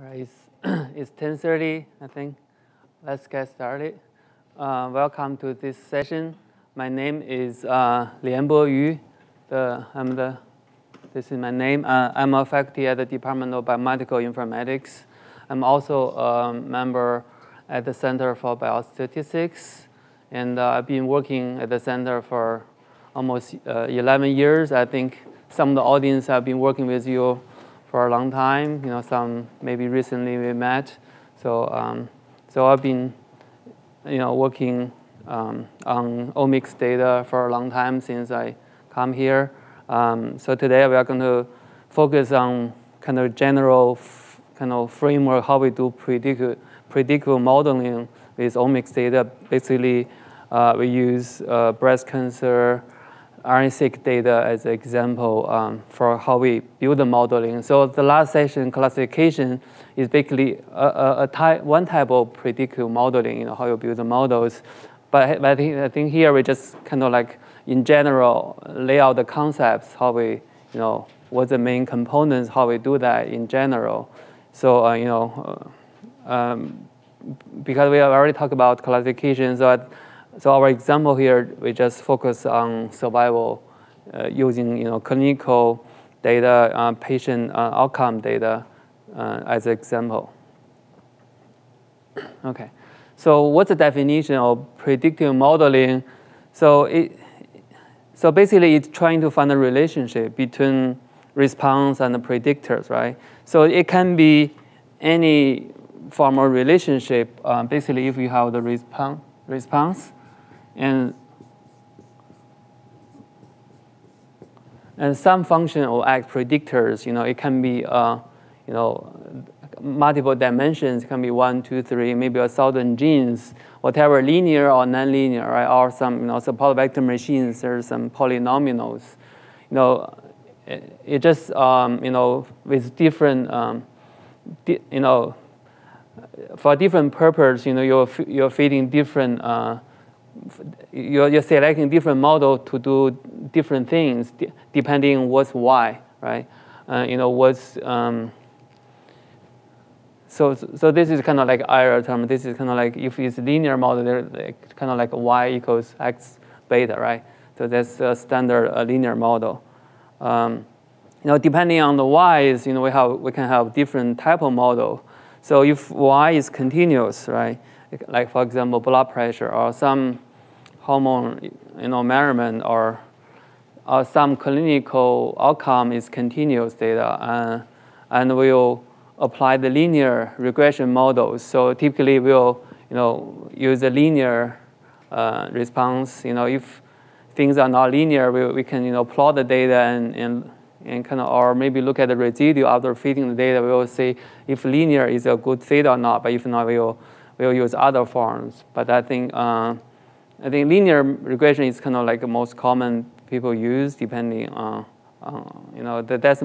All right, it's 10:30, I think. Let's get started. Welcome to this session. My name is Lianbo Yu. This is my name. I'm a faculty at the Department of Biomedical Informatics. I'm also a member at the Center for Biostatistics. And I've been working at the center for almost 11 years. I think some of the audience have been working with you for a long time. Some maybe recently we met. So I've been, working on omics data for a long time since I come here. So today we are going to focus on kind of general framework how we do predictive modeling with omics data. Basically, we use breast cancer RNA-seq data as an example for how we build the modeling. So the last session, classification, is basically one type of predictive modeling, how you build the models. But I think here we just kind of like, in general, lay out the concepts, how we, what's the main components, how we do that in general. So, because we have already talked about classification, so our example here, we just focus on survival using clinical data, patient outcome data as an example. Okay, so what's the definition of predictive modeling? So basically, it's trying to find a relationship between response and the predictors, right? So it can be any form of relationship. Basically, if you have the response and some function or act predictors, it can be multiple dimensions. It can be 1, 2, 3, maybe 1,000 genes, whatever, linear or nonlinear, right? Or some support vector machines. There's some polynomials. It just with different for different purpose, you're feeding different. You're selecting different model to do different things depending on what's why, right? So this is kind of like IR term. This is kind of like if it's linear model, they're like, kind of like y equals x beta, right? So that's a standard linear model. Depending on the y's, we can have different type of model. So if y is continuous, right? Like for example, blood pressure or some hormone, measurement or some clinical outcome is continuous data, and we'll apply the linear regression models. So typically we'll use a linear response. If things are not linear, we can plot the data and kind of, or maybe look at the residue after fitting the data. We will see if linear is a good fit or not. But if not, we'll use other forms. But I think linear regression is kind of like the most common people use, depending on that's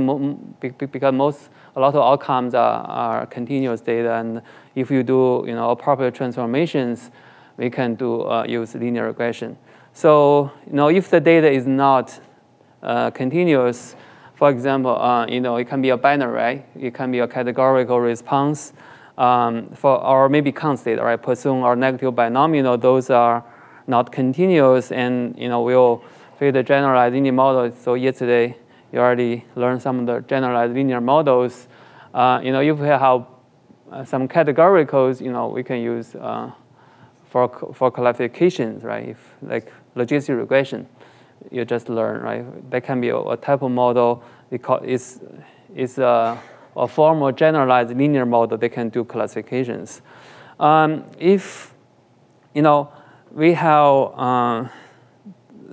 because a lot of outcomes are continuous data, and if you do appropriate transformations, we can do use linear regression. So if the data is not continuous, for example, it can be a binary, right? It can be a categorical response or maybe const data, right? Poisson or negative binomial, those are not continuous, and we'll fit the generalized linear model. So yesterday you already learned some of the generalized linear models. If we have some categoricals, we can use for classifications, right? If like logistic regression, you just learn, right? That can be a type of model. It's a formal generalized linear model. They can do classifications. If we have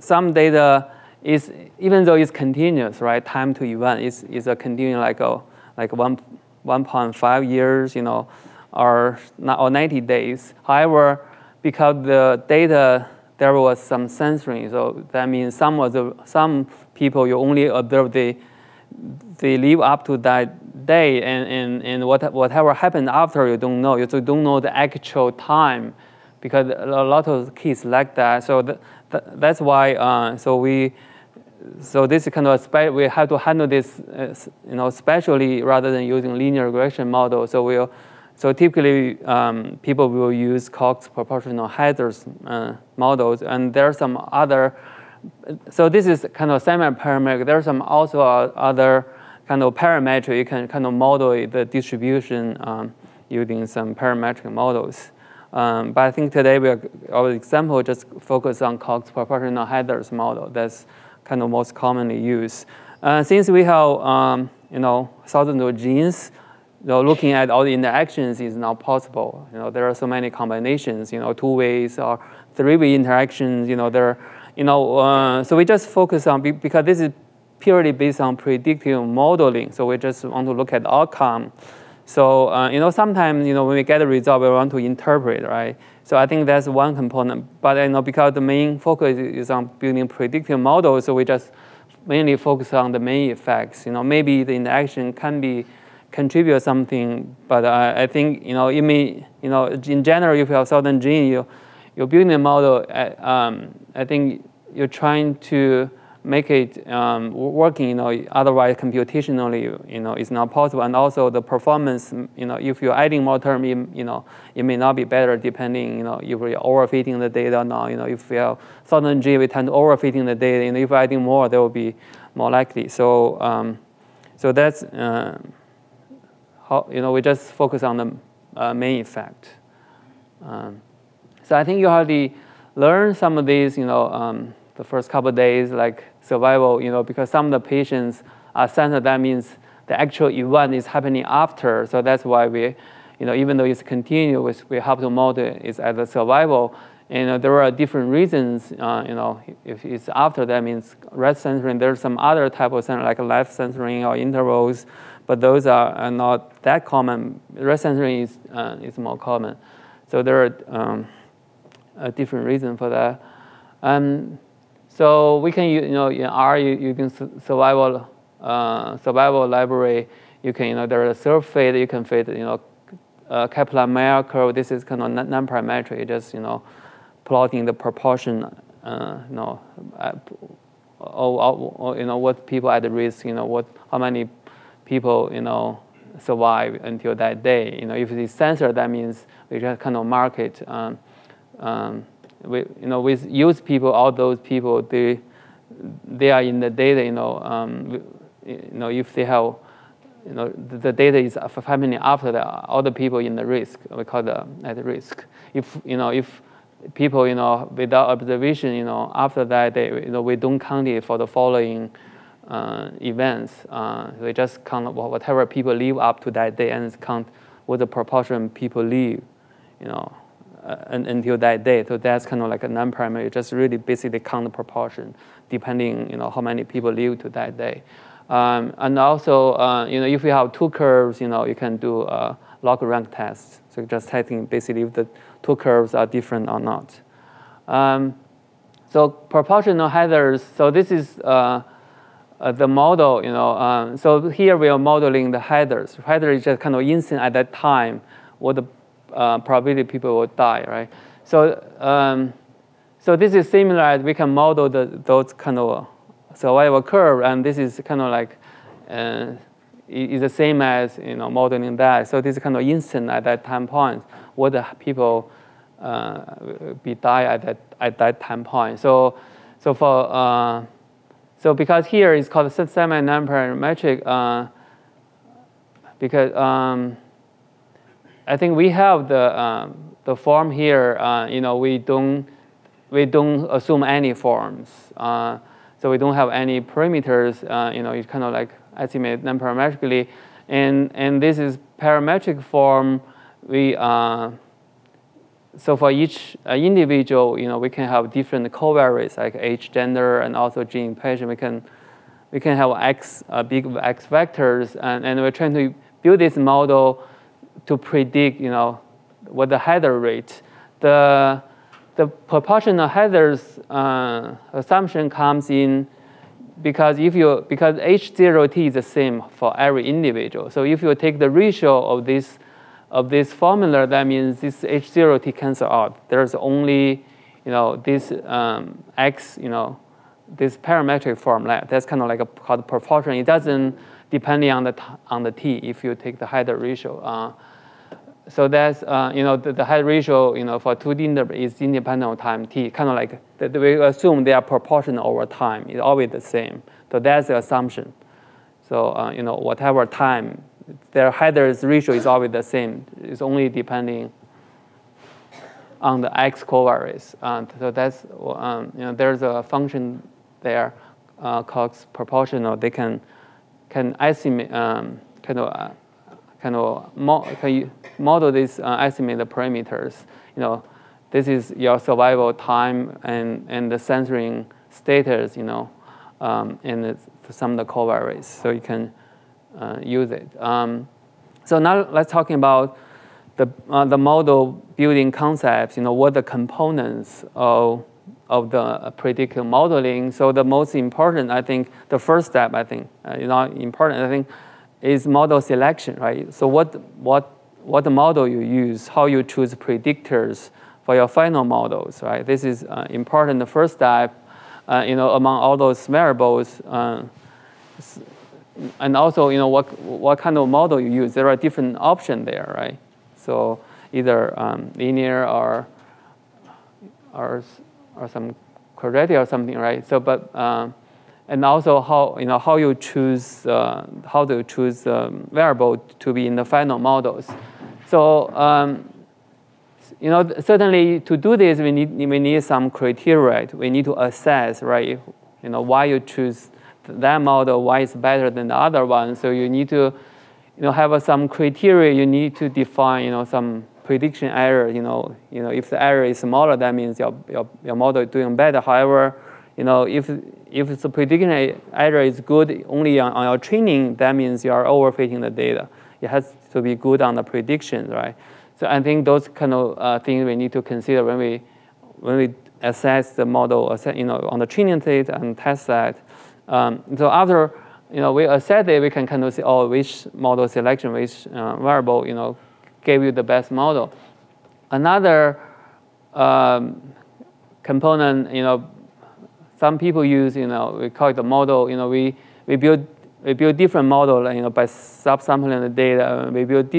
some data is, even though it's continuous, right? Time to event is a continuing like 1.5 years, or 90 days. However, because the data there was some censoring, so that means some people you only observe they live up to that day, and whatever happened after you don't know. You don't know the actual time, because a lot of kids like that. So that's why. So so this is kind of we have to handle this, specially rather than using linear regression model. So typically people will use Cox proportional headers models, and there are some other. So this is kind of semi-parametric. There are some also other kind of parametric. You can kind of model the distribution using some parametric models. But I think today our example just focus on Cox proportional headers model. That's kind of most commonly used. Since we have thousands of genes, looking at all the interactions is not possible. There are so many combinations. Two ways or three-way interactions. So we just focus on, because this is purely based on predictive modeling. So we just want to look at outcome. So sometimes when we get a result, we want to interpret, right? So I think that's one component. But because the main focus is on building predictive models, so we just mainly focus on the main effects. Maybe the interaction can contribute something, but I think in general, if you have certain gene, you're building a model. I think you're trying to make it working. Otherwise computationally, it's not possible. And also the performance. If you're adding more term, it may not be better depending. If you're overfitting the data or not. If you have certain gene, we tend to overfitting the data. If you're adding more, they will be more likely. So, so that's how we just focus on the main effect. So I think you already learned some of these. The first couple of days, like survival, because some of the patients are centered, that means the actual event is happening after. So that's why we, even though it's continuous, we have to model it as a survival. And there are different reasons. If it's after, that means red censoring. There's some other type of censoring, like left censoring or intervals, but those are not that common. Red censoring is more common. So there are a different reason for that. So we can, in R, you can survival library. You can, there is a surf fit. You can fit, Kaplan-Meier curve. This is kind of non-parametric. Just, plotting the proportion, what people at risk. How many people, survive until that day. If it's censored, that means we just kind of mark it. With used people, all those people, they are in the data. If they have, the data is happening after that, all the people in the risk, we call them at risk. If people, without observation, after that, we don't count it for the following events. We just count whatever people live up to that day and count what the proportion people live, until that day. So that's kind of like a non-primary. Just really basically count the proportion depending, how many people live to that day. And also, if you have two curves, you can do a log rank test. So just testing basically if the two curves are different or not. So proportional headers. So this is the model. So here we are modeling the headers. Header is just kind of instant at that time what the probability people will die, right? So, so this is similar as we can model those kind of survival curve, and this is kind of like is the same as modeling that. So this is kind of instant at that time point what the people be die at that time point. So for so because here it's called semi-non-parametric because I think we have the form here. We don't assume any forms. So we don't have any parameters. It's kind of like estimate non-parametrically, and this is parametric form. We so for each individual, we can have different covariates like age, gender, and also gene patient. We can have big X vectors, and we're trying to build this model to predict, what the header rate. The proportional headers assumption comes in because because H0T is the same for every individual. So if you take the ratio of this formula, that means this H0T cancel out. There's only this X, this parametric form. That's kind of like called proportion. It doesn't depend on the t if you take the height ratio. So that's the height ratio for 2D interval is independent of time t. Kind of like we assume they are proportional over time. It's always the same. So that's the assumption. So whatever time, their height ratio is always the same. It's only depending on the x covariance. So that's there's a function there called proportional. They can estimate model this estimate the parameters. This is your survival time and the censoring status. And some of the covariance, so you can use it. So now let's talk about the model building concepts. What the components of the predictive modeling. So the most important, I think, the first step, I think, is model selection, right? So what the model you use, how you choose predictors for your final models, right? This is important. The first step, among all those variables, and also, what kind of model you use. There are different options there, right? So either linear or some quadratic or something, right? So, but and also how you choose variable to be in the final models. So certainly to do this, we need some criteria. Right? We need to assess, right? Why you choose that model, why it's better than the other one. So you need to have some criteria. You need to define some prediction error. If the error is smaller, that means your model is doing better. However, if the prediction error is good only on your training, that means you are overfitting the data. It has to be good on the predictions, right? So I think those kind of things we need to consider when we assess the model, on the training data and test that. So after we assess it, we can kind of see which model selection, which variable gave you the best model. Another component, some people use we call it the model. We build different model by subsampling the data. We build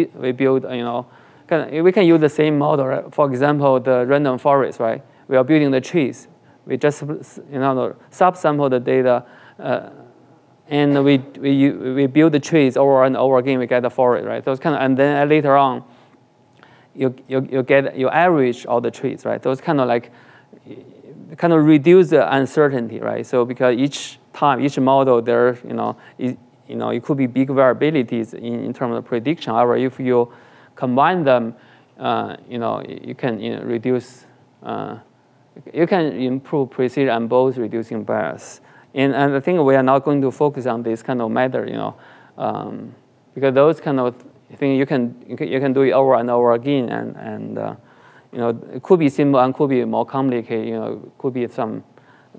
we can use the same model. Right? For example, the random forest, right? We are building the trees. We just subsample the data. And we build the trees over and over again. We get the forest, right? Those and then later on, you average all the trees, right? Those kind of reduce the uncertainty, right? So because each model there, it could be big variabilities in terms of prediction. However, if you combine them, you can reduce, you can improve precision and both reducing bias. And I think we are not going to focus on this kind of matter, because those kind of things you can do it over and over again, and it could be simple and could be more complicated. Could be some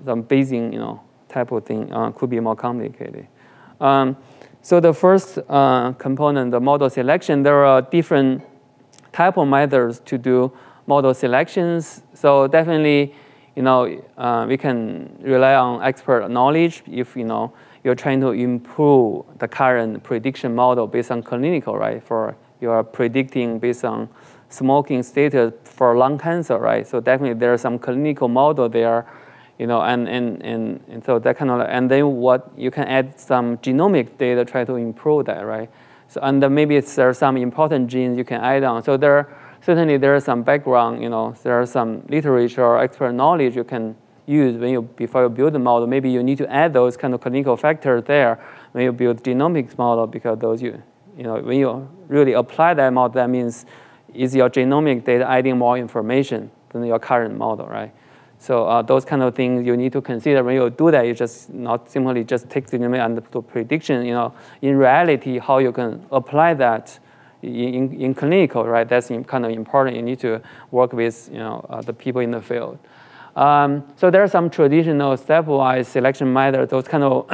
Bayesian type of thing. Could be more complicated. So the first component, the model selection, there are different type of methods to do model selections. So definitely, we can rely on expert knowledge if you're trying to improve the current prediction model based on clinical, right? For you are predicting based on smoking status for lung cancer, right? So definitely there are some clinical model there, and so that kind of, and then what you can add some genomic data, try to improve that, right? So and then maybe there are some important genes you can add on. So certainly there is some background, there are some literature or expert knowledge you can use before you build the model. Maybe you need to add those kind of clinical factors there when you build genomics model, because those when you really apply that model, that means is your genomic data adding more information than your current model, right? So those kind of things you need to consider when you do that. You just not simply just take the genomic and do prediction. In reality, how you can apply that in clinical, right? That's kind of important. You need to work with the people in the field. So there are some traditional stepwise selection methods. Those kind of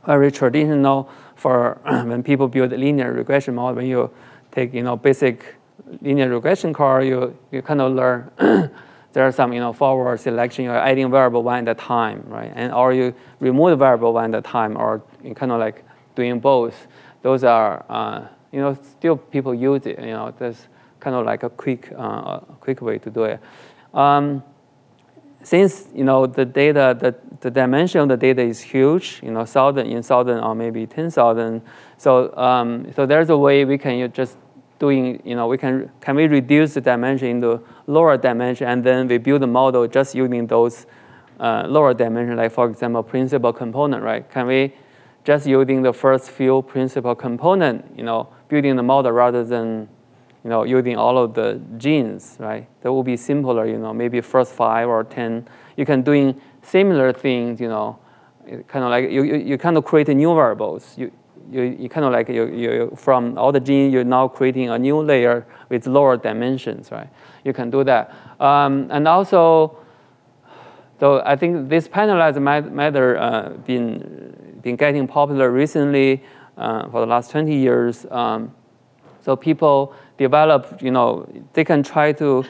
very traditional for when people build linear regression model. When you take basic linear regression course, you kind of learn there are some forward selection. You're adding variable one at a time, right? And or you remove the variable one at a time, or you kind of like doing both. Those are still people use it. That's kind of like a quick way to do it. Since the data, the dimension of the data is huge, 1,000 or maybe 10,000. So so there's a way we can just doing, can we reduce the dimension into lower dimension, and then we build a model just using those lower dimension, like for example, principal component, right? Can we just using the first few principal component, building the model rather than using all of the genes, right? That will be simpler, maybe first 5 or 10. You can doing similar things, kind of like you kind of create new variables. You kind of like you from all the genes, you're now creating a new layer with lower dimensions, right? You can do that. And also, so I think this penalized method been getting popular recently for the last 20 years. So people develop, they can try to,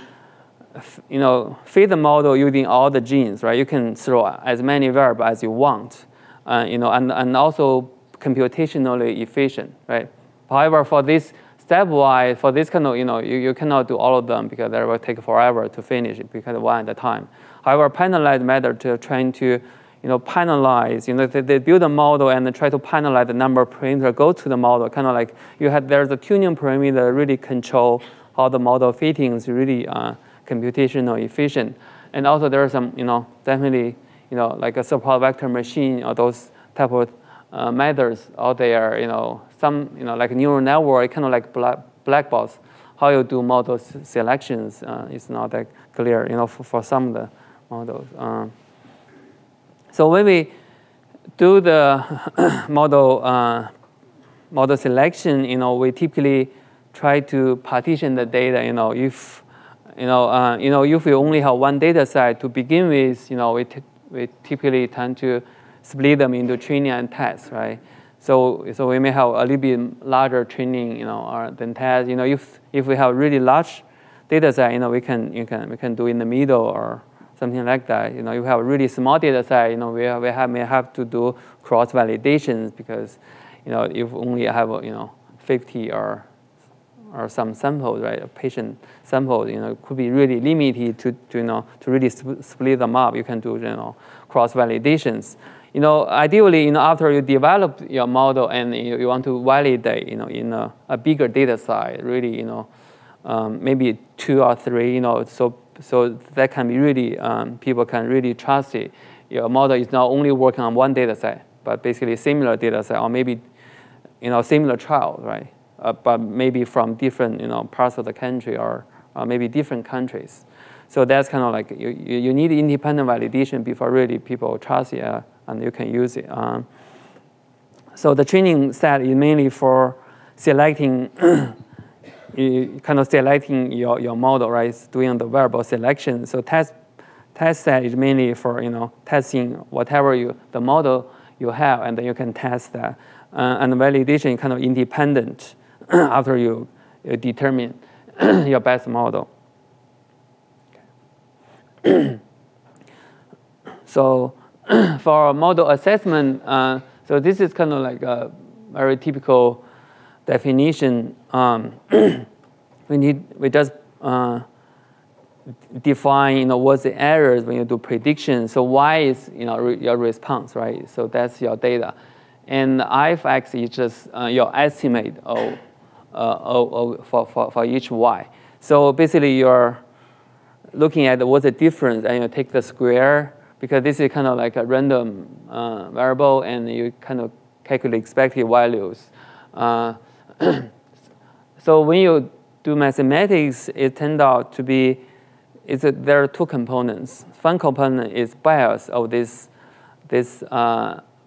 feed the model using all the genes, right? You can throw as many variables as you want, and also computationally efficient, right? However, for this stepwise, for this kind of, you cannot do all of them because that will take forever to finish it because one at a time. However, penalized method to trying to, penalize, they build a model and try to penalize the number of parameters go to the model, kind of like there's a tuning parameter that really control how the model fitting is really computational efficient. And also there are some, definitely, like a support vector machine or those type of methods out there, some, like a neural network, kind of like black box. How you do model selections is not that clear, for some of the models. So when we do the model selection, we typically try to partition the data. If if we only have one data set to begin with, we typically tend to split them into training and test, right? So we may have a little bit larger training, than test. If we have really large data set, we can do in the middle or something like that. If you have a really small data set, we may have to do cross validations because, if only have 50 or some samples, right? A patient samples, could be really limited to really split them up. You can do cross validations. Ideally, after you develop your model and you want to validate, in a bigger data set, really, maybe 2 or 3, so that can be really, people can really trust it. Your model is not only working on one data set, but basically similar data set, or maybe, similar trial, right? But maybe from different, parts of the country or maybe different countries. So that's kind of like, you need independent validation before really people trust it and you can use it. So the training set is mainly for selecting, selecting your model, right? Doing the variable selection. So test set is mainly for testing whatever the model you have, and then you can test that. And the validation is kind of independent after you determine your best model. Okay. So for model assessment, so this is kind of like a very typical definition. We just define what's the errors when you do prediction. So Y is your response, right? So that's your data, and IFX is just your estimate for each Y. So basically you're looking at what's the difference, and you take the square, because this is kind of like a random variable, and you kind of calculate expected values. So when you do mathematics, it turned out to be, there are two components. One component is bias of this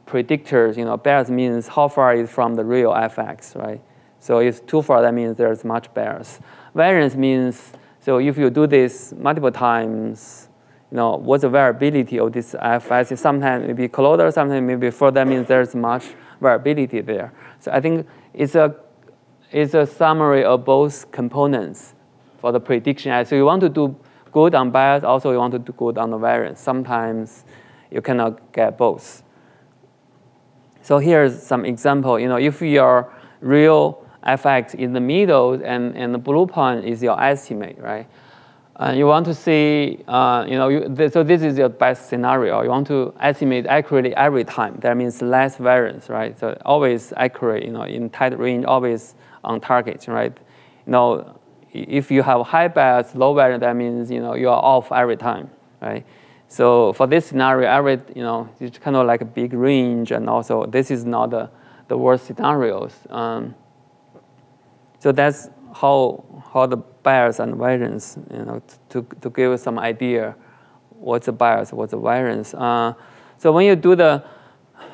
predictors. Bias means how far is from the real fx, right? So if too far, that means there's much bias. Variance means, so if you do this multiple times, what's the variability of this fx? Sometimes maybe closer, sometimes maybe further. That means there's much variability there. So I think it's a summary of both components for the prediction. So you want to go good on bias, also you want to do good on the variance. Sometimes you cannot get both. So here's some example. If your real fx in the middle and the blue point is your estimate, right? You want to see, so this is your best scenario. You want to estimate accurately every time. That means less variance, right? So always accurate, in tight range, always on target, right? If you have high bias, low variance, that means, you are off every time, right? So for this scenario, it's kind of like a big range, and also this is not the worst scenarios. So that's how the bias and variance, to give us some idea what's the bias, what's the variance. So when you do the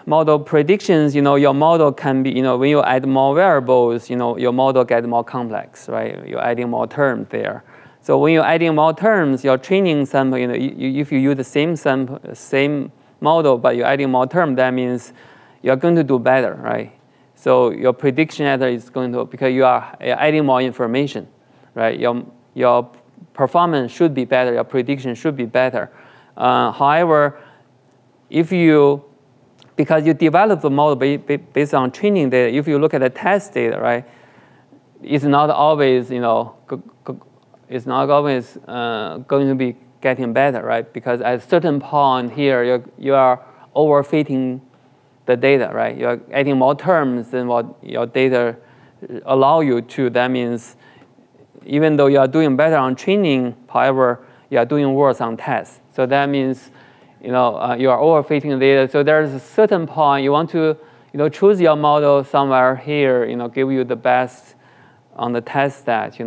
model predictions, your model can be, when you add more variables, your model gets more complex, right? You're adding more terms there. So when you're adding more terms, your training sample, if you use the same model, but you're adding more terms, that means you're going to do better, right? So your prediction error is going to, because you are adding more information, right? Your performance should be better, your prediction should be better. However, because you develop the model based on training data, if you look at the test data, right, it's not always, it's not always going to be getting better, right? Because at a certain point here, you are overfitting the data, right? You're adding more terms than what your data allow you to. That means even though you are doing better on training, however, you are doing worse on tests. So that means, you are overfitting the data. So there's a certain point you want to, choose your model somewhere here, give you the best on the test set,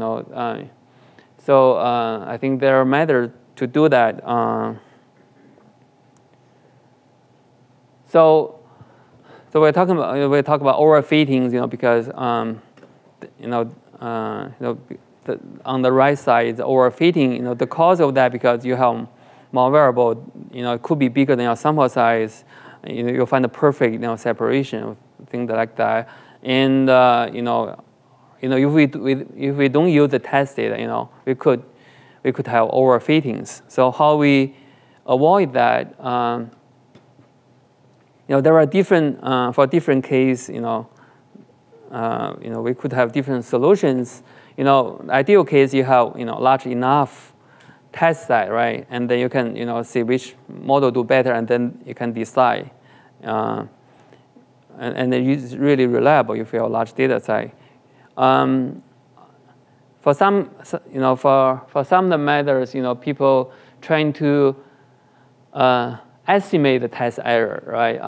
So I think there are methods to do that. So we're talking about overfittings, because on the right side is overfitting. The cause of that, because you have more variable, it could be bigger than your sample size. You'll find the perfect separation, things like that. And if we don't use the test data, we could have overfittings. So how we avoid that? There are different for different case. We could have different solutions. Ideal case, you have large enough test set, right? And then you can see which model do better, and then you can decide. And it's really reliable if you have a large data set. For some, for some of the methods, people trying to estimate the test error, right?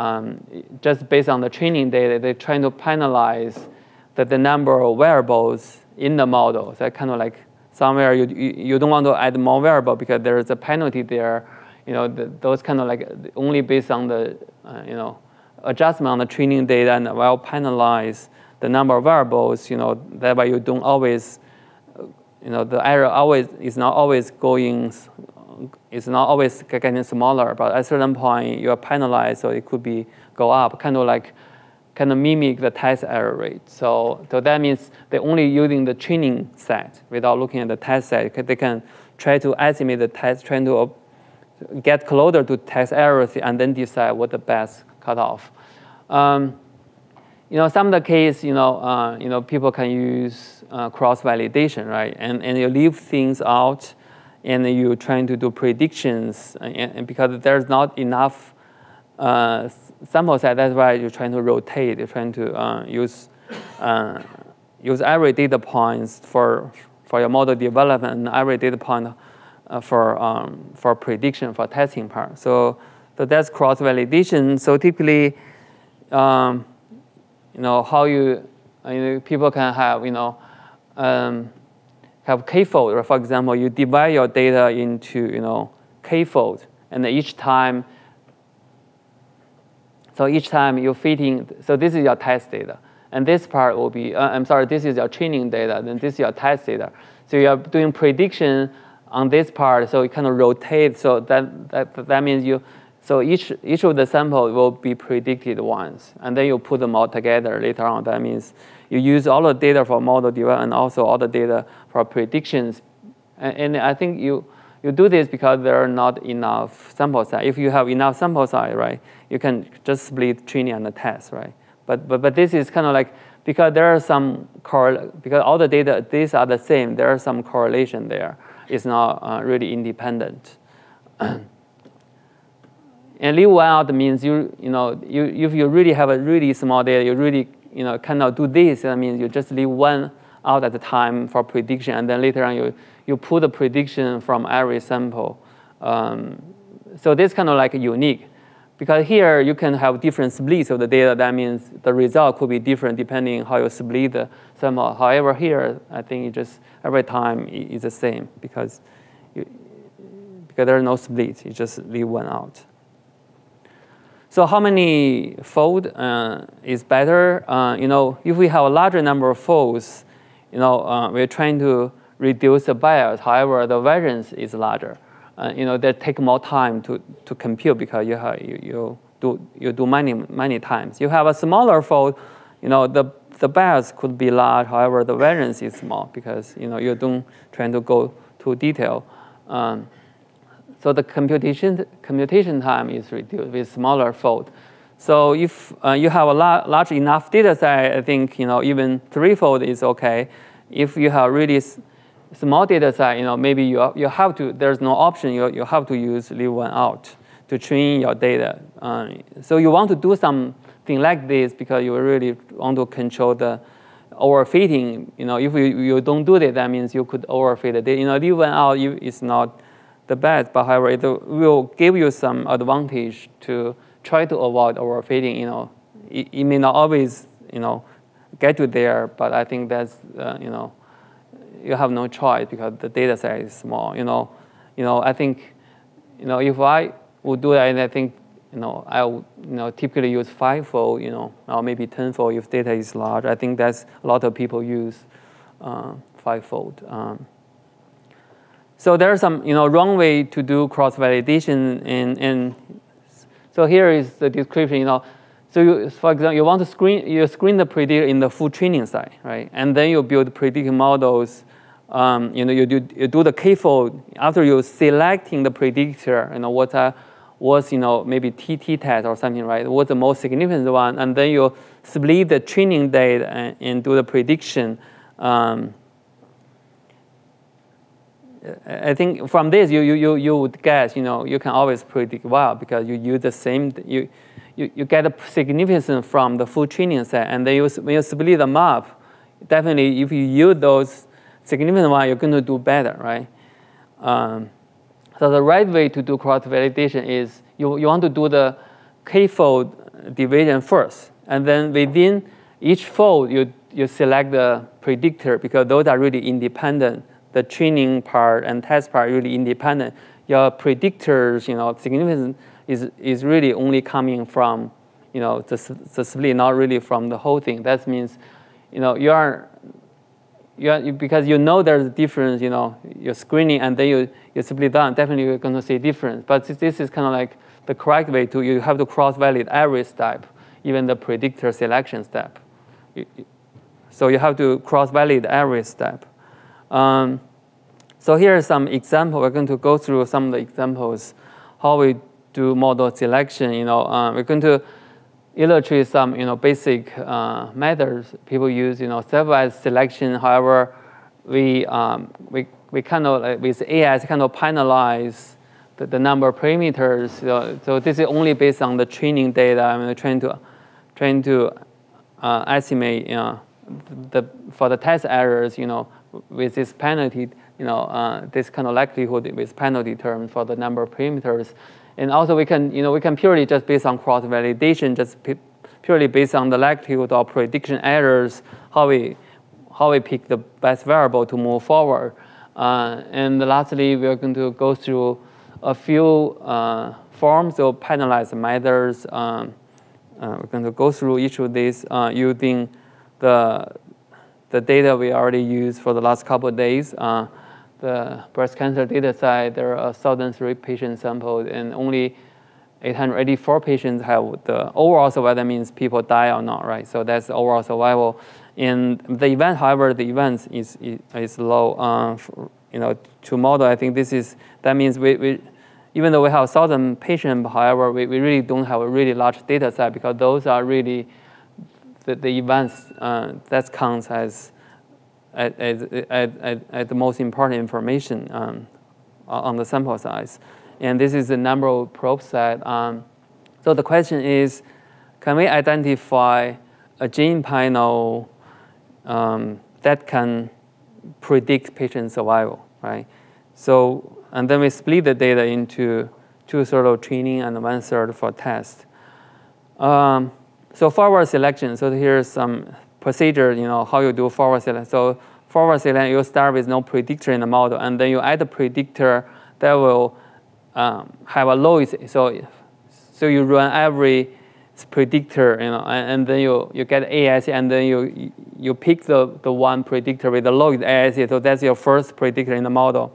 Just based on the training data, they're trying to penalize the number of variables in the model. So kind of like somewhere you don't want to add more variable because there is a penalty there. Those kind of like only based on the adjustment on the training data, and will penalize the number of variables. That way you don't always, the error is not always getting smaller, but at a certain point you are penalized, so it could go up, kind of mimic the test error rate. So that means they're only using the training set without looking at the test set. They can try to estimate the test, trying to get closer to test errors, and then decide what the best cutoff. Some of the case, people can use cross-validation, right? And you leave things out, and you're trying to do predictions, and because there's not enough sample set, that's why you're trying to rotate. You're trying to use every data points for your model development, and every data point for prediction, for testing part. So that's cross-validation. So typically, how people can have have k-fold. For example, you divide your data into k-fold, and each time you're fitting. So this is your test data, and this part will be. This is your training data. Then this is your test data. So you are doing prediction on this part. So you kind of rotate. So that means So each of the samples will be predicted once, and then you put them all together later on. That means you use all the data for model development and also all the data for predictions. And I think you you do this because there are not enough sample size. If you have enough sample size, right, you can just split training and the test, right? But this is kind of like, because there are some because all the data, these are the same, there are some correlation there. It's not really independent. And leave one out means if you really have a really small data, you really cannot do this. That means you just leave one out at a time for prediction, and then later on you pull the prediction from every sample. So this kind of like unique, because here you can have different splits of the data. That means the result could be different depending how you split the sample. However, here I think it just every time is the same because there are no splits. You just leave one out. So how many fold is better? If we have a larger number of folds, we're trying to reduce the bias. However, the variance is larger. That take more time to compute because you do many times. You have a smaller fold, the bias could be large. However, the variance is small because you don't trying to go to detail. So the computation time is reduced with smaller fold. So if you have a large enough data set, I think even 3-fold is okay. If you have really small data set, maybe you have to. There's no option. You have to leave one out to train your data. So you want to do something like this because you really want to control the overfitting. If you don't do that, that means you could overfit the data. Leave one out is not the best, but however, it will give you some advantage to try to avoid overfitting. It may not always, get you there, but I think that's, you have no choice because the data set is small. I think, if I would do that, I think, I would, typically use 5-fold, or maybe 10-fold if data is large. I think that's a lot of people use 5-fold. So there's some wrong way to do cross-validation, and so here is the description. So for example, you want to screen the predictor in the full training set, right? And then you build predictive models. You do the k-fold after you selecting the predictor. What's maybe TT test or something, right? What's the most significant one, and then you split the training data and do the prediction. I think from this you would guess you can always predict well because you use the same you get a significance from the full training set, and then when you split them up, definitely if you use those significant ones, you're going to do better, right? So the right way to do cross validation is you want to do the k-fold division first, and then within each fold you select the predictor because those are really independent. The training part and test part are really independent. Your predictors, significance is really only coming from, the split, not really from the whole thing. That means, because there's a difference, you're screening and then you split down, definitely you're going to see difference. But this is kind of like the correct way you have to cross-validate every step, even the predictor selection step. So you have to cross-validate every step. So here are some examples. We're going to go through some of the examples, how we do model selection. We're going to illustrate some, basic methods people use. Stepwise selection. However, we kind of with AI kind of penalize the number of parameters. So this is only based on the training data. I'm trying to estimate, for the test errors, with this penalty, this kind of likelihood with penalty term for the number of parameters. And also we can purely just based on cross-validation, just purely based on the likelihood of prediction errors, how we pick the best variable to move forward. And lastly, we are going to go through a few forms of penalized methods. We're going to go through each of these using the data we already used for the last couple of days. The breast cancer data set, there are 1,003 patients sampled, and only 884 patients have the overall survival. That means people die or not, right? So that's the overall survival. In the event, however, the event is low. to model. I think that means we even though we have 1,000 patients, however, we really don't have a really large data set, because those are really the events that counts as the most important information on the sample size. And this is the number of probe set. So the question is, can we identify a gene panel that can predict patient survival, right? So, and then we split the data into 2/3 of training and 1/3 for test. So forward selection. So here's some procedure, how you do forward selection. So forward selection, you start with no predictor in the model, and then you add a predictor that will have a lowest. So you run every predictor, and then you get AIC, and then you pick the one predictor with the lowest AIC. So that's your first predictor in the model.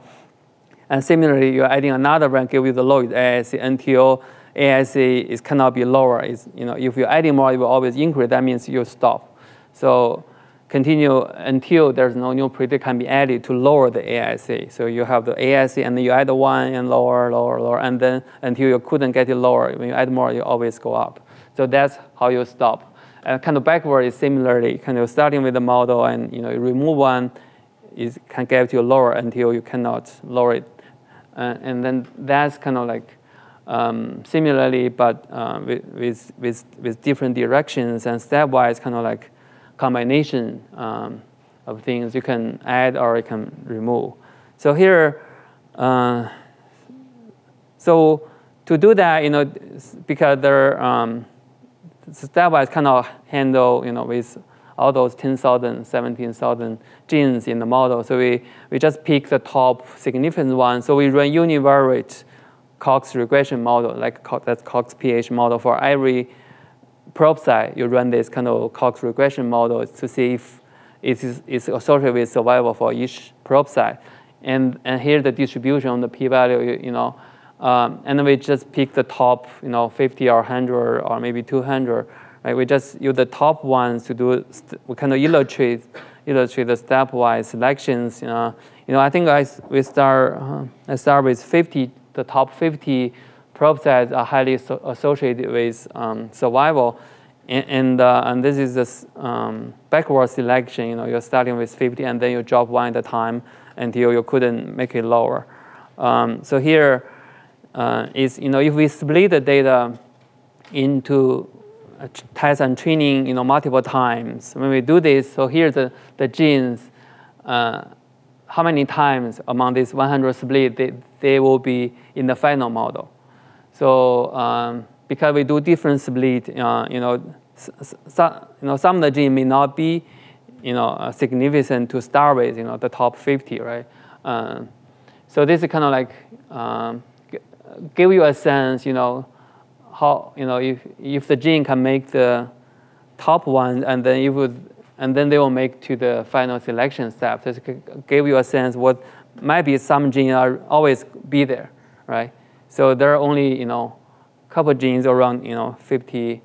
And similarly, you're adding another one, give you the lowest AIC until AIC cannot be lower. If you're adding more, it will always increase. That means you stop. So continue until there's no new predictor can be added to lower the AIC. So you have the AIC, and then you add one and lower, and then until you couldn't get it lower. When you add more, you always go up. So that's how you stop. And kind of backward is similarly, kind of starting with the model, and you remove one, it can get you lower until you cannot lower it. And then that's kind of like similarly, but with different directions and stepwise kind of like combination of things you can add or you can remove. So here, so to do that, because they're stepwise kind of handle, with all those 10,000, 17,000 genes in the model. So we just pick the top significant one. So we run univariate Cox regression model, that's Cox pH model. For every probe site, you run this kind of Cox regression model to see if it's associated with survival for each probe site. And here the distribution on the p-value, and then we just pick the top, 50 or 100 or maybe 200. Right? We just use the top ones to do. We kind of illustrate the stepwise selections. I think I start with 50. The top 50 probe sites are highly associated with survival, and this is this backward selection. You're starting with 50, and then you drop one at a time until you couldn't make it lower. So here is if we split the data into test and training, multiple times. When we do this, so here's the genes. How many times among this 100 split they will be in the final model? So because we do different split, some of the gene may not be, significant to start with, the top 50, right? So this is kind of like give you a sense, how if the gene can make the top one, and then they will make to the final selection step. So it give you a sense what might be some genes are always be there, right? So there are only couple genes around 50%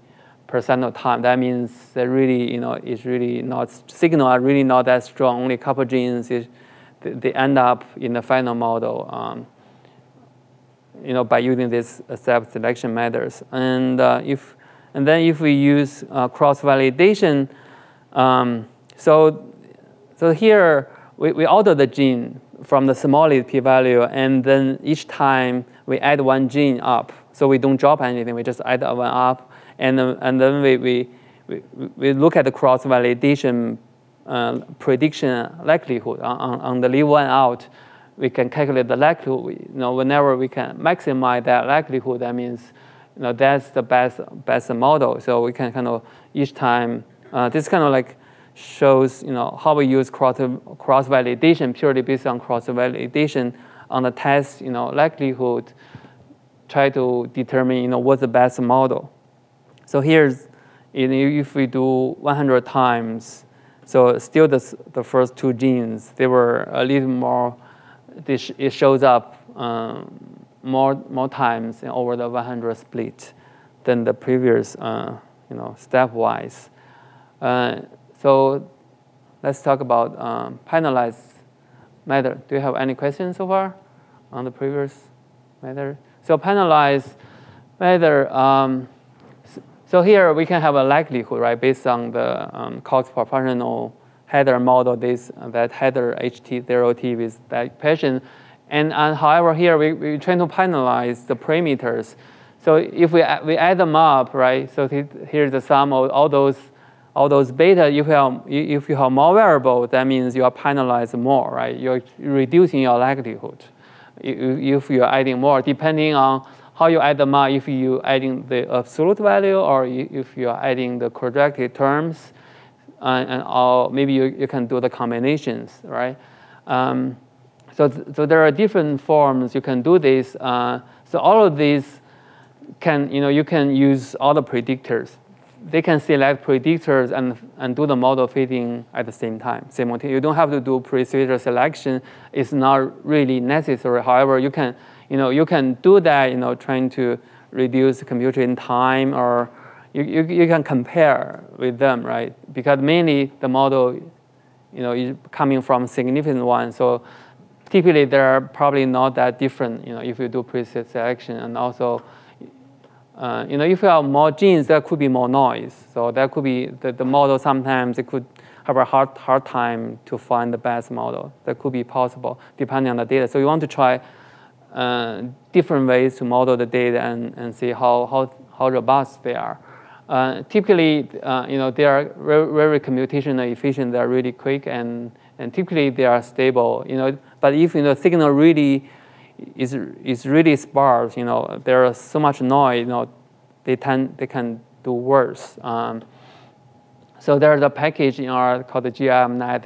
of time. That means that really is really not signal are really not that strong. Only a couple genes they end up in the final model. By using this step selection methods, and then if we use cross validation, so here we order the gene from the smallest p-value, and then each time we add one gene up. So we don't drop anything. We just add one up, and then we look at the cross validation prediction likelihood on the leave one out. We can calculate the likelihood. Whenever we can maximize that likelihood, that means, that's the best model. So we can kind of each time. This kind of like shows, how we use cross validation purely based on cross validation on the test, likelihood. Try to determine, what's the best model. So here's, if we do 100 times, so still the first two genes, they were a little more. It shows up more times over the 100 split than the previous, stepwise. So let's talk about penalized method. Do you have any questions so far on the previous method? So penalized method. So here we can have a likelihood, right, based on the cost proportional header model. That header HT0T with that patient, and however here we try to penalize the parameters. So if we add them up, right? So here's the sum of all those beta. If you have more variables, that means you are penalized more, right? You're reducing your likelihood if you're adding more, depending on how you add them up. If you adding the absolute value, or if you are adding the quadratic terms, or maybe you can do the combinations, right? So there are different forms you can do this. So all of these you can use all the predictors. They can select predictors and do the model fitting at the same time, simultaneously. You don't have to do Predictive selection. It's not really necessary. However, you can do that, trying to reduce computing time, or you can compare with them, right? Because mainly the model, is coming from significant one. So typically they're probably not that different, if you do Predictive selection. And also, if you have more genes, there could be more noise. So that could be the model. Sometimes it could have a hard time to find the best model. That could be possible depending on the data. So you want to try different ways to model the data and see how robust they are. Typically, they are very computationally efficient. They are really quick, and typically they are stable. But if the signal really is really sparse, there is so much noise, they can do worse. So there's a package in R called the GIMNet.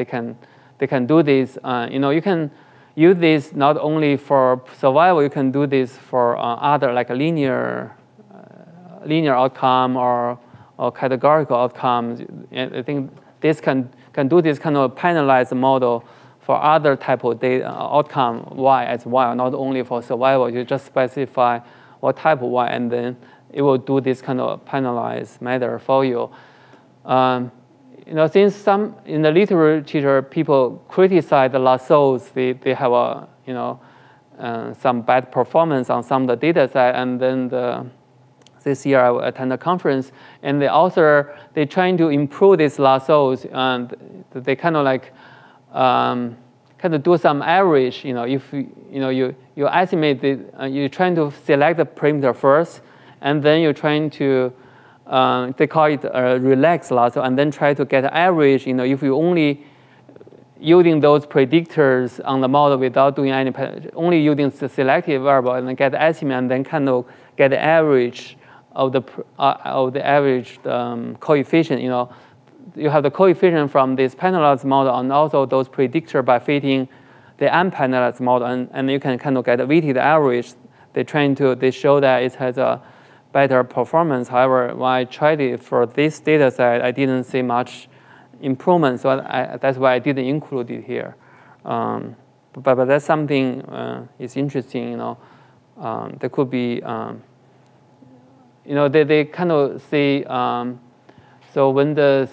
They can do this. You can use this not only for survival. You can do this for other, like a linear outcome or categorical outcomes. I think this can do this kind of penalized model for other type of data outcome Y as well, not only for survival. You just specify what type of Y, and then it will do this kind of penalized method for you. Since some in the literature people criticize the Lassos, they have some bad performance on some of the data set, and then this year I attended a conference, and the author, they trying to improve these Lassos, and they kind of do some average. If you estimate you're trying to select the parameter first, and then you're trying to they call it a relaxed lasso, and then try to get average. If you only using those predictors on the model without doing any, only using the selective variable, and then get the estimate, and then kind of get the average of the average coefficient. You have the coefficient from this penalized model, and also those predictors by fitting the unpenalized model, and you can kind of get a weighted average. They show that it has a better performance. However, when I tried it for this data set, I didn't see much improvement, so that's why I didn't include it here. But that's something is interesting. There could be, they kind of say, so when the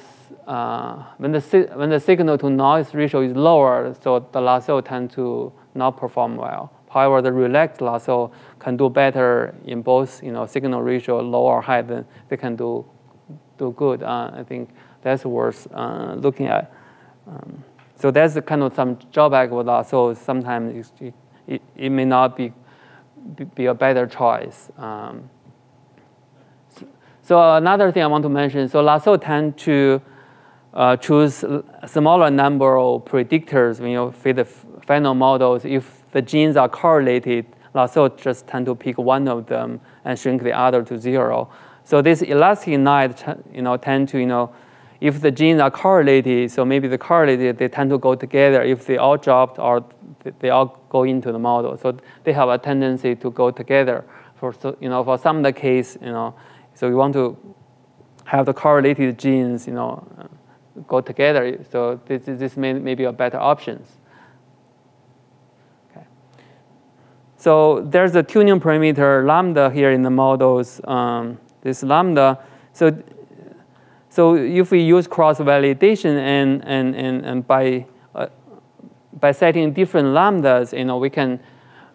signal to noise ratio is lower, so the lasso tend to not perform well. However, the relaxed lasso can do better in both, signal ratio low or high. Then they can do good. I think that's worth looking at. So that's the kind of some drawback with lasso. Sometimes it may not be a better choice. So another thing I want to mention. So lasso tend to choose a smaller number of predictors when you fit the final models. If the genes are correlated, Lasso just tend to pick one of them and shrink the other to 0. So this elastic net, tend to, if the genes are correlated, so maybe the correlated, they tend to go together. If they all dropped, or they all go into the model, so they have a tendency to go together. For some of the case, so you want to have the correlated genes, go together. So this may be a better options. So there's a tuning parameter lambda here in the models. This lambda. So if we use cross validation and by setting different lambdas,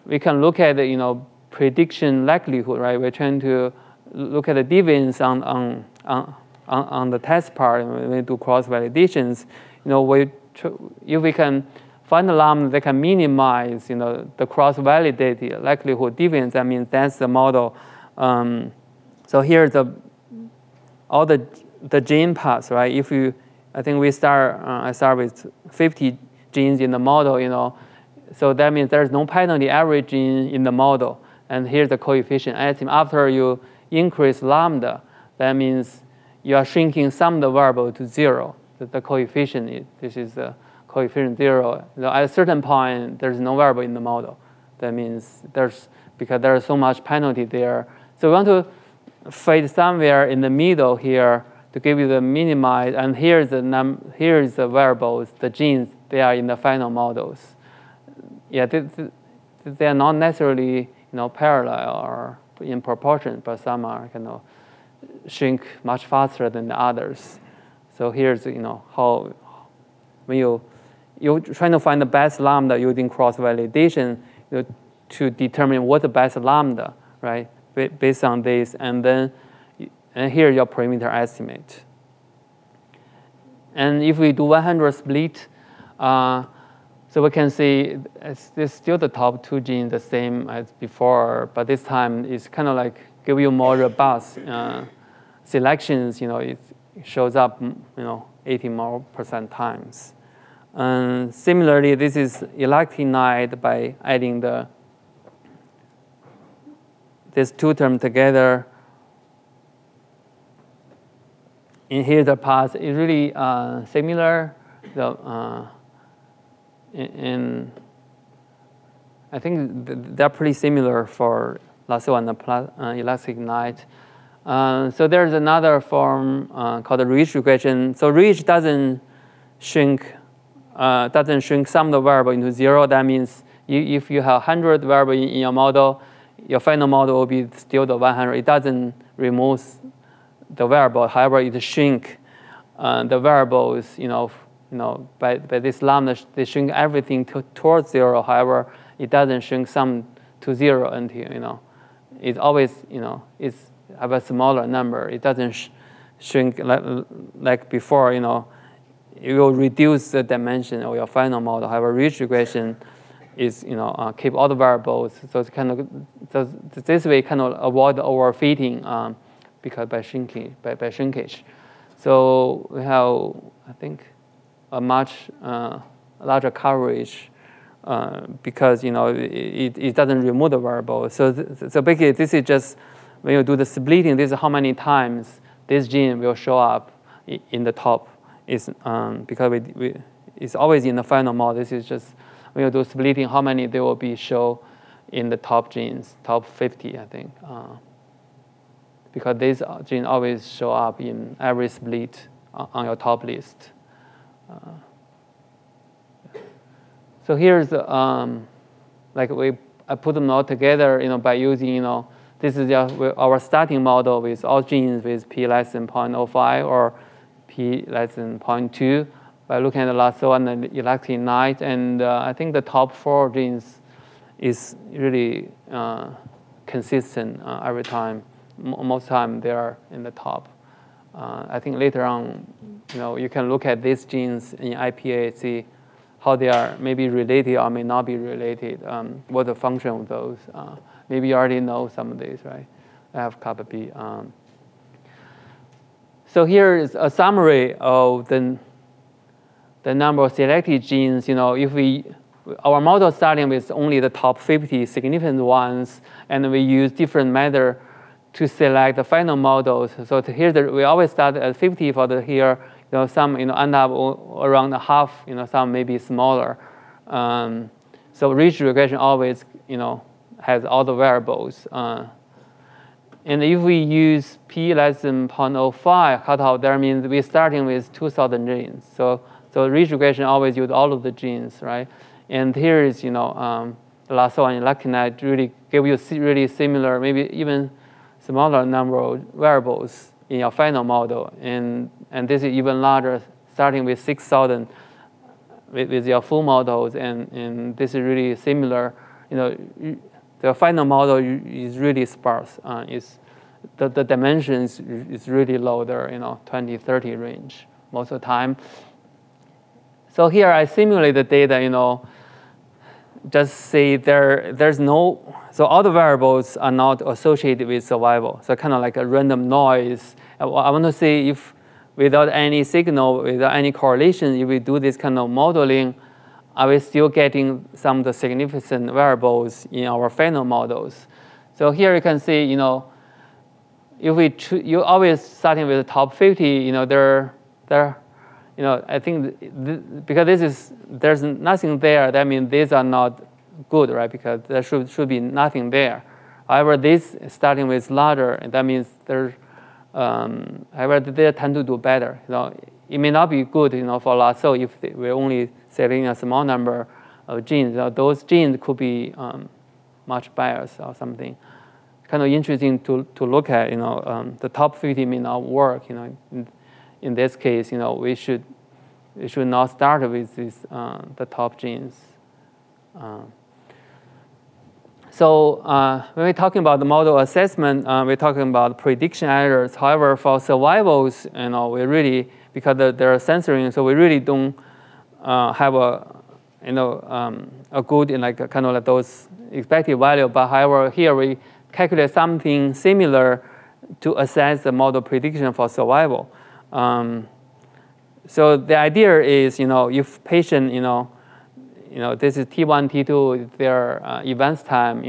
we can look at the prediction likelihood, right? We're trying to look at the deviance on the test part when we do cross validations. If we can find a lambda that can minimize the cross validated likelihood deviance, that means that's the model. So here's all the gene paths, right? I think I start with 50 genes in the model, so that means there's no penalty every gene in the model. And here's the coefficient estimate. After you increase lambda, that means you are shrinking some of the variable to 0. The coefficient, this is the coefficient 0. At a certain point, there's no variable in the model. That means because there's so much penalty there. So we want to fit somewhere in the middle here to give you the minimize. And here's the variables, the genes, they are in the final models. Yeah, they are not necessarily parallel or in proportion, but some are shrink much faster than the others. So here's how when you're trying to find the best lambda using cross validation to determine what the best lambda, right? Based on this, and here your parameter estimate. And if we do 100 split, so we can see it's still the top 2 genes the same as before, but this time it's kind of like give you more robust selections. It shows up 80% more times. And similarly, this is electinide by adding these 2 terms together. And here the path is really similar. And I think they're pretty similar for Lasso and the elastic night. So there's another form called the ridge regression. So ridge doesn't shrink some of the variable into 0. That means if you have 100 variable in your model, your final model will be still the 100. It doesn't remove the variable. However, it shrink the variables. By this lambda, they shrink everything towards 0. However, it doesn't shrink some to 0 until it always it's have a smaller number. It doesn't shrink like before. It will reduce the dimension of your final model. However, ridge regression is keep all the variables. So it's this way avoid the overfitting because by shrinkage. So we have I think a much larger coverage because it doesn't remove the variable. So basically, this is just when you do the splitting. This is how many times this gene will show up in the top. Is because it's always in the final model. This is just when you do splitting, how many they will be show in the top genes, top 50, I think. Because this gene always show up in every split on your top list. So here's I put them all together, by using this is our starting model with all genes with p less than 0.05 or p less than 0.2 by looking at the Lasso and the electinide, and I think the top 4 genes is really consistent every time. Most time they are in the top. I think later on, you can look at these genes in IPA, see how they are maybe related or may not be related. What the function of those? Maybe you already know some of these, right? I have kappa B. So here is a summary of the number of selected genes. If our model starting with only the top 50 significant ones, and we use different method to select the final models. So here we always start at 50 for the here. Some end up around half. Some maybe smaller. So ridge regression always has all the variables. And if we use p less than 0.05 cutoff, that means we're starting with 2,000 genes. So ridge regression always use all of the genes, right? And here is the Lasso and electinide really give you really similar, maybe even smaller number of variables in your final model, and this is even larger, starting with 6,000 with your full models, and this is really similar. The final model is really sparse. The dimensions is really low there, 20, 30 range most of the time. So here I simulate the data, just say there's no, so all the variables are not associated with survival. So kind of like a random noise. I want to see if without any signal, without any correlation, if we do this kind of modeling, are we still getting some of the significant variables in our final models? So here you can see, if you're always starting with the top 50, I think because there's nothing there, that means these are not good, right? Because there should be nothing there. However, this starting with larger, and that means however, they tend to do better. It may not be good, for Lasso if we're only selecting a small number of genes. Those genes could be much biased or something. Kind of interesting to look at. The top 50 may not work. In this case, we should not start with the top genes. So when we're talking about the model assessment, we're talking about prediction errors. However, for survivals, we really, because they're censoring, so we really don't have a good kind of like those expected value. But however, here we calculate something similar to assess the model prediction for survival. So the idea is, if patient, this is T1, T2, their events time.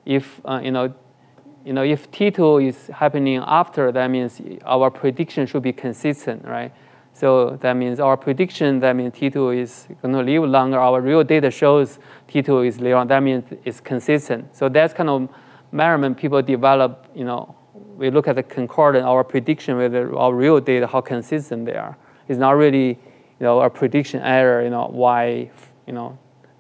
If if T2 is happening after, that means our prediction should be consistent, right? So that means our prediction, that means T2 is going to live longer. Our real data shows T2 is living. That means it's consistent. So that's kind of measurement people develop. We look at the concordance, our prediction with our real data, how consistent they are. It's not really, a prediction error, y,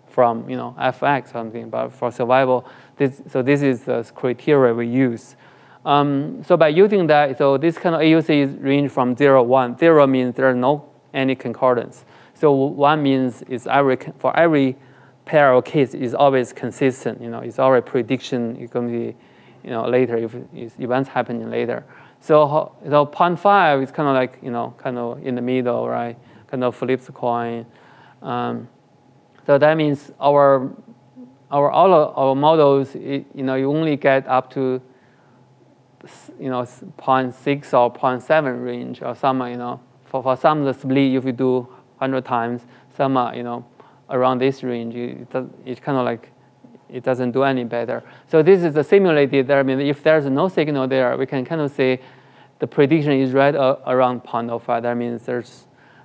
from fx something. But for survival, this is the criteria we use. So by using that, so this kind of AUC range from 0, 1. 0 means there's no any concordance. So 1 means it's for every pair or case is always consistent. It's already prediction. It's going to be later if events happening later. So 0.5 is kind of like kind of in the middle, right? Kind of flips the coin. So that means all our models, you only get up to 0.6 or 0.7 range, or some for some of the split, if you do 100 times, some are around this range. It's kind of like it doesn't do any better. So this is a simulated there. I mean, if there's no signal there, we can kind of say the prediction is right around 0.05. That means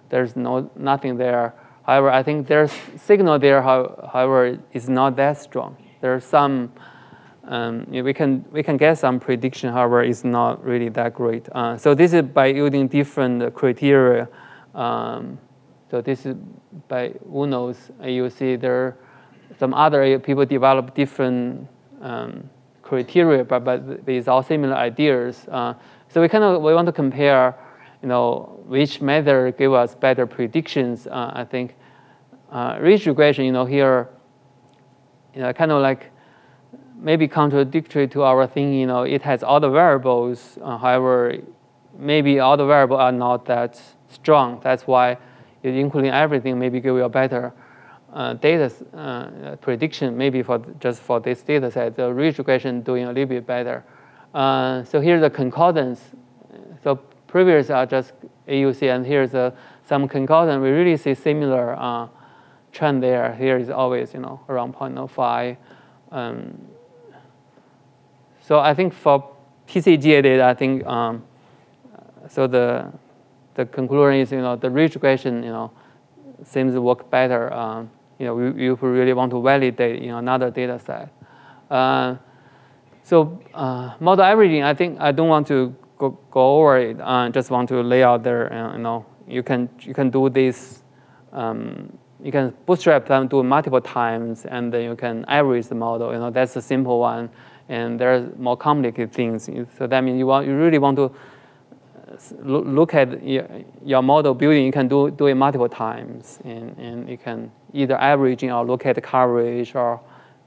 there's nothing there. However, I think there's signal there. However, it's not that strong. There's some we can get some prediction. However, it's not really that great. So this is by using different criteria. So this is by UNO's AUC. There are some other people develop different criteria, but these are similar ideas. So we want to compare, which method give us better predictions. I think ridge regression, here, kind of like maybe contradictory to our thinking. It has all the variables. However, maybe all the variables are not that strong. That's why including everything maybe give you a better data prediction. Maybe just for this data set, the ridge regression doing a little bit better. So here's the concordance. So previous are just AUC, and here's some concordance. We really see similar trend there. Here is always around 0.05. So I think for TCGA data, I think so the conclusion is the ridge regression seems to work better. You really want to validate another data set. So model averaging, I think I don't want to go over it. Just want to lay out there. You can do this. You can bootstrap them, do multiple times, and then you can average the model. That's a simple one. And there's more complicated things. So that means you really want to look at your model building, you can do it multiple times, and you can either averaging or look at the coverage or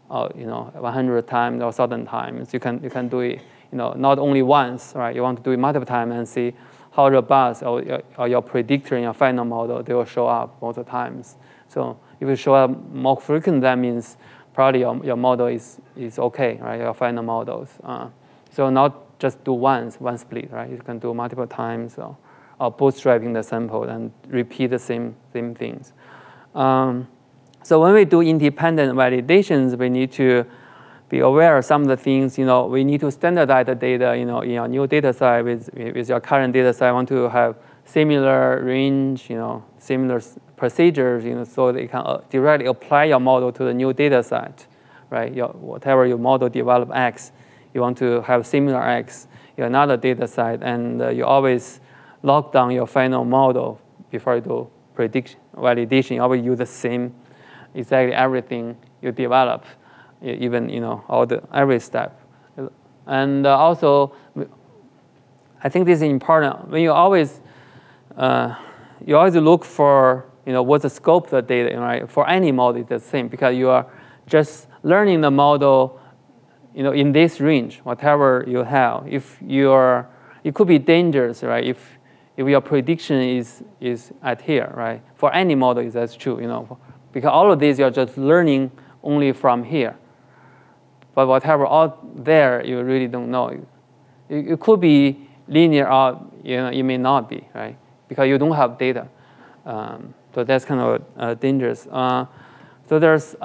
100 times or 1,000 times. You can do it, not only once, right? You want to do it multiple times and see how robust or your predictor in your final model, they will show up most of the times. So if you show up more frequent, that means probably your model is okay, right? Your final models. So not just do one split, right? You can do multiple times or bootstrapping the sample and repeat the same things. So when we do independent validations, we need to be aware of some of the things. We need to standardize the data. In your new data set with your current data set, I want to have similar range, similar procedures, so that you can directly apply your model to the new data set, right? Whatever your model develop X, you want to have similar X in another data set, and you always lock down your final model before you do prediction validation. You always use the same, exactly everything you develop, even every step. And also, I think this is important. When you always look for what's the scope of the data, right? For any model, it's the same, because you are just learning the model, in this range, whatever you have. It could be dangerous, right? If your prediction is at here, right? For any model, that's true, because all of these you're just learning only from here. But whatever out there, you really don't know. It could be linear, or it may not be, right? Because you don't have data. So that's kind of dangerous. So there's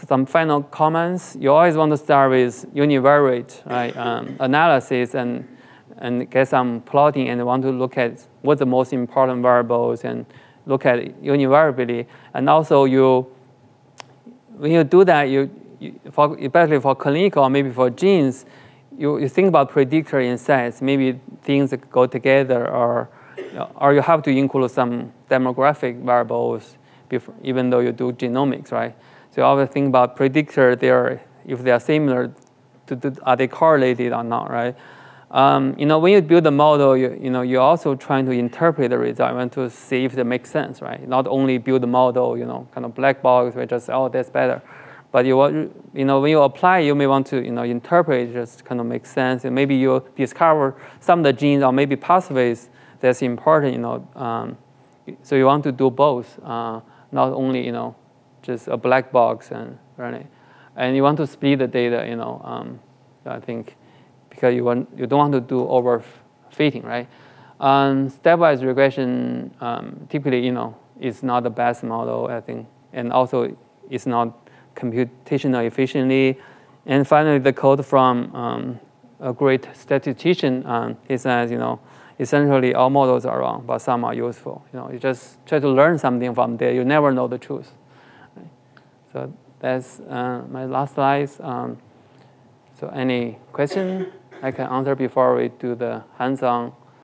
some final comments. You always want to start with univariate, right? Analysis and get some plotting, and want to look at what's the most important variables and look at univariability. And also, when you do that, especially for clinical or maybe for genes, you think about predictor in sets. Maybe things that go together, or you have to include some demographic variables even though you do genomics, right? So you always think about predictor if they are similar, are they correlated or not, right? When you build a model, you're also trying to interpret the result. You want to see if it makes sense, right? Not only build a model, kind of black box, where just, that's better. But when you apply, you may want to, interpret, just kind of make sense. And maybe you discover some of the genes or maybe pathways that's important, So you want to do both, not only, just a black box and run it. And you want to split the data, I think, because you don't want to do overfitting, right? Stepwise regression typically, is not the best model, I think, and also it's not computational efficiently. And finally, the code from a great statistician, he says, essentially all models are wrong, but some are useful. You just try to learn something from there. You never know the truth. Right? So that's my last slides. So any question I can answer before we do the hands-on